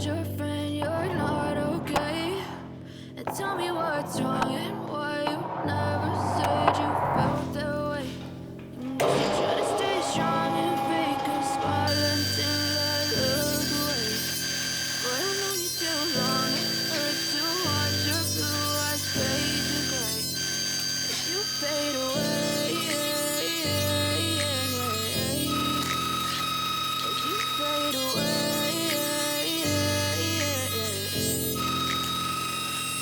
told your friend you're not okay? And tell me what's wrong and why you never said you felt that way. Guess you try to stay strong and fake a smile until I look away. But I've known you too long, it hurts to watch your blue eyes fade to gray as you fade away. As you fade away.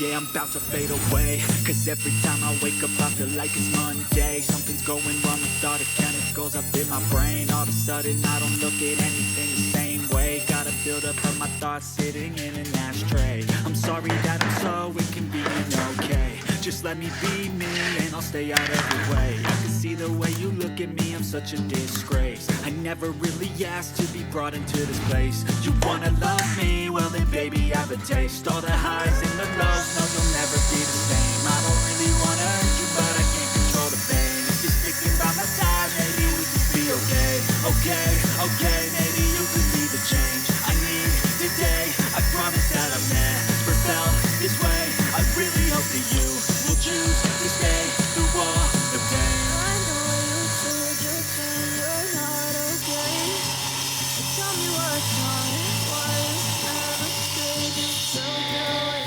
Yeah, I'm about to fade away, cause every time I wake up I feel like it's Monday. Something's going wrong with all the chemicals up in my brain. All of a sudden I don't look at anything the same way. Gotta build up of my thoughts sitting in an ashtray. I'm sorry that I'm so inconvenient, okay? Just let me be me and I'll stay out of your way. I can see the way you look at me, I'm such a disgrace. I never really asked to be brought into this place. You wanna love me? Well then baby have a taste. All the highs and the lows, no you'll never be the same. I don't really wanna hurt you but I can't control the pain. If you're sticking by my side, maybe we can be okay. Okay, okay, maybe you could be the change I need today. I promise that I've never felt this way. I really hope that you will choose to stay through all the pain. I know you told your friend you're not okay. So tell me what's wrong and why you never said you felt that way.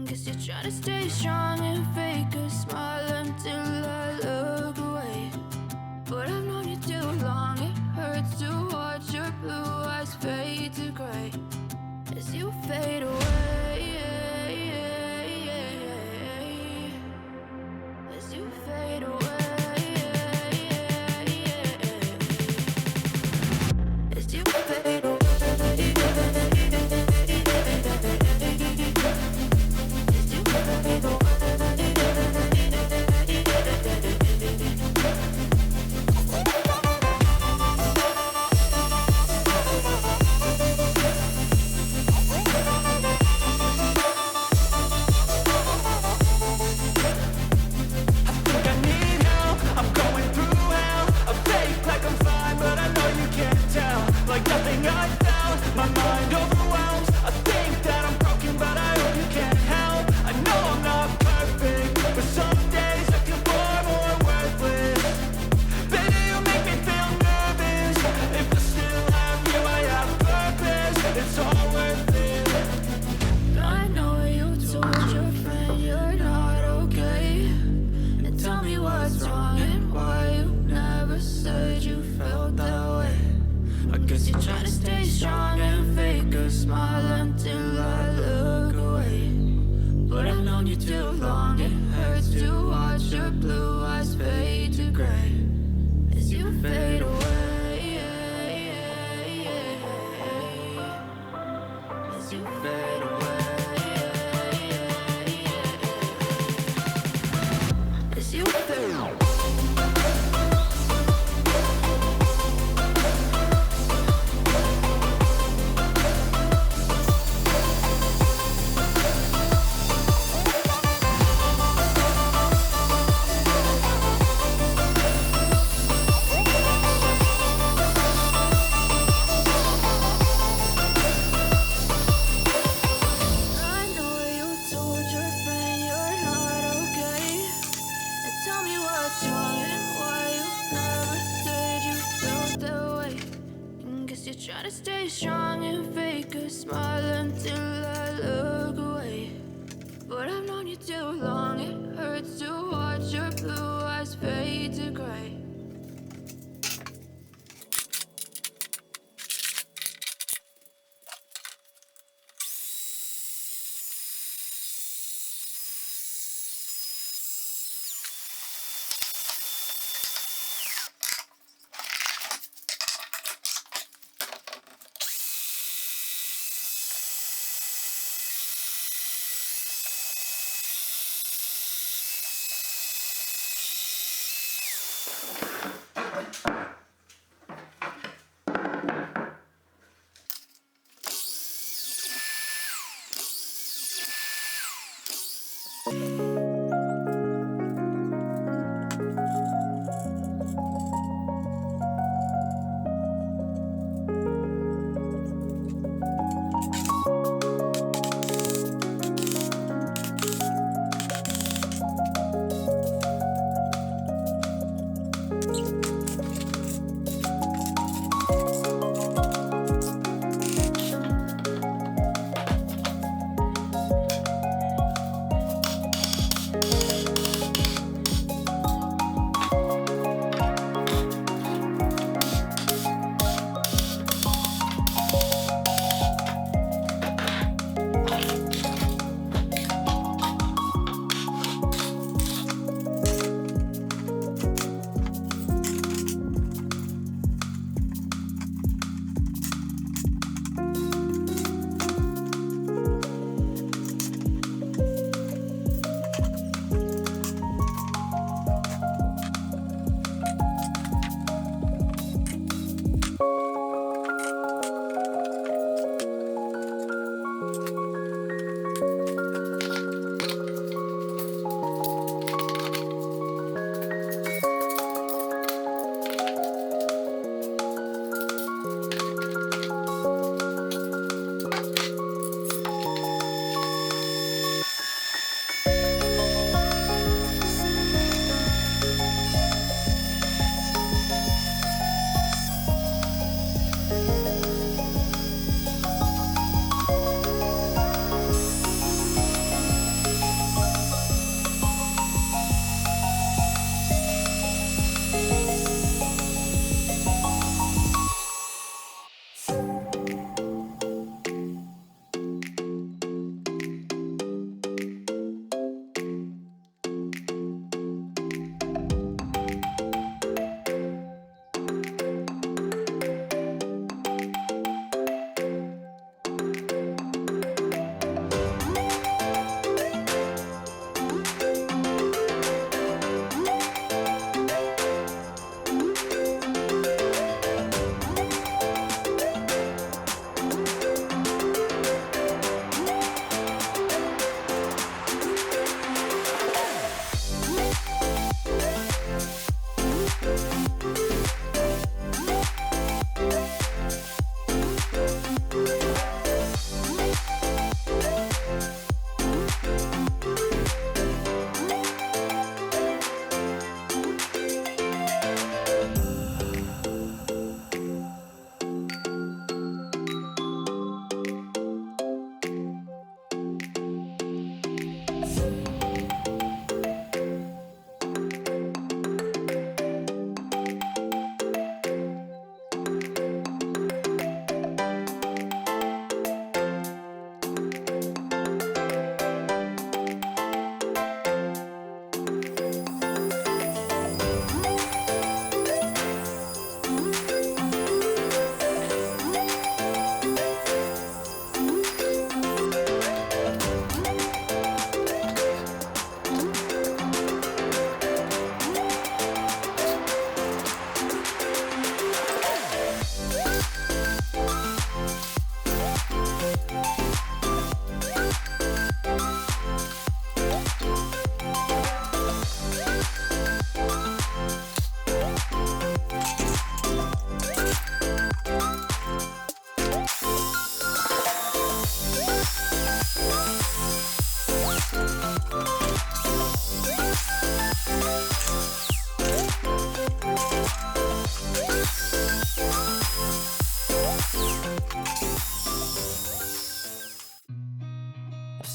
Guess you try to stay strong and fake a smile until I look away. But I've known you too long, it hurts to watch your blue eyes fade to gray as you fade away. As you fade away. As you fade away. As you fade away. I know you told your friend you're not okay. And tell me what's wrong and why you never said you felt that way. I guess you try to stay strong and fake a smile until I look away. But I've known you too long, it hurts to watch your blue eyes fade to gray as you fade away. As you fade away. As you fade away. I know you told your friend you're not okay. And tell me what's wrong and why you never said you felt that way. Guess you try to stay strong and fake a smile until I look away. But I've known you too long, it hurts to watch your blue eyes fade to gray.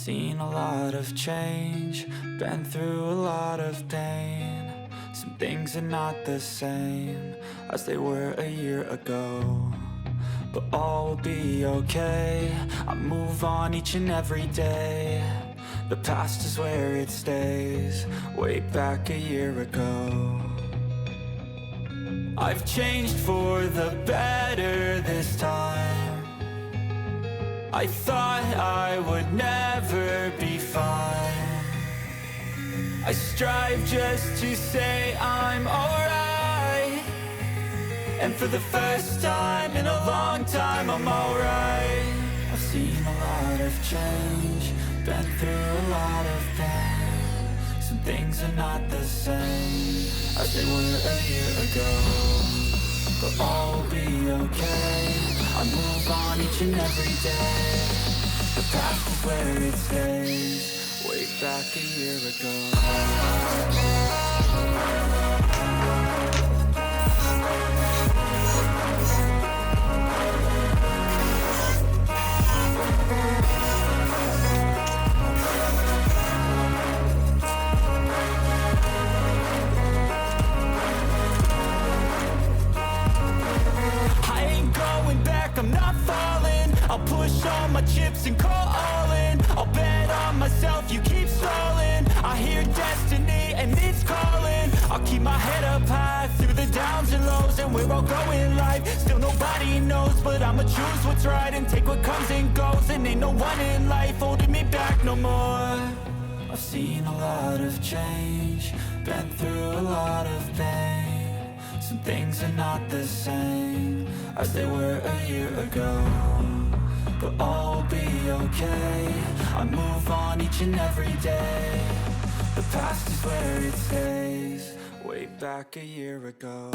seen a lot of change, been through a lot of pain. Some things are not the same as they were a year ago, but all will be okay. I move on each and every day. The past is where it stays, way back a year ago. I've changed for the better this time. I thought I would never be fine. I strive just to say I'm alright, and for the first time in a long time I'm alright. I've seen a lot of change, been through a lot of pain. Some things are not the same as they were a year ago, but all will be okay. I move on each and every day. The past is where it stays, way back a year ago. I'm not falling, I'll push all my chips and call all in. I'll bet on myself, you keep stalling. I hear destiny and it's calling. I'll keep my head up high through the downs and lows, and where I'll go in life, still nobody knows. But I'ma choose what's right and take what comes and goes, and ain't no one in life holding me back no more. I've seen a lot of change, been through a lot of pain. Some things are not the same as they were a year ago, but all will be okay. I move on each and every day. The past is where it stays, way back a year ago.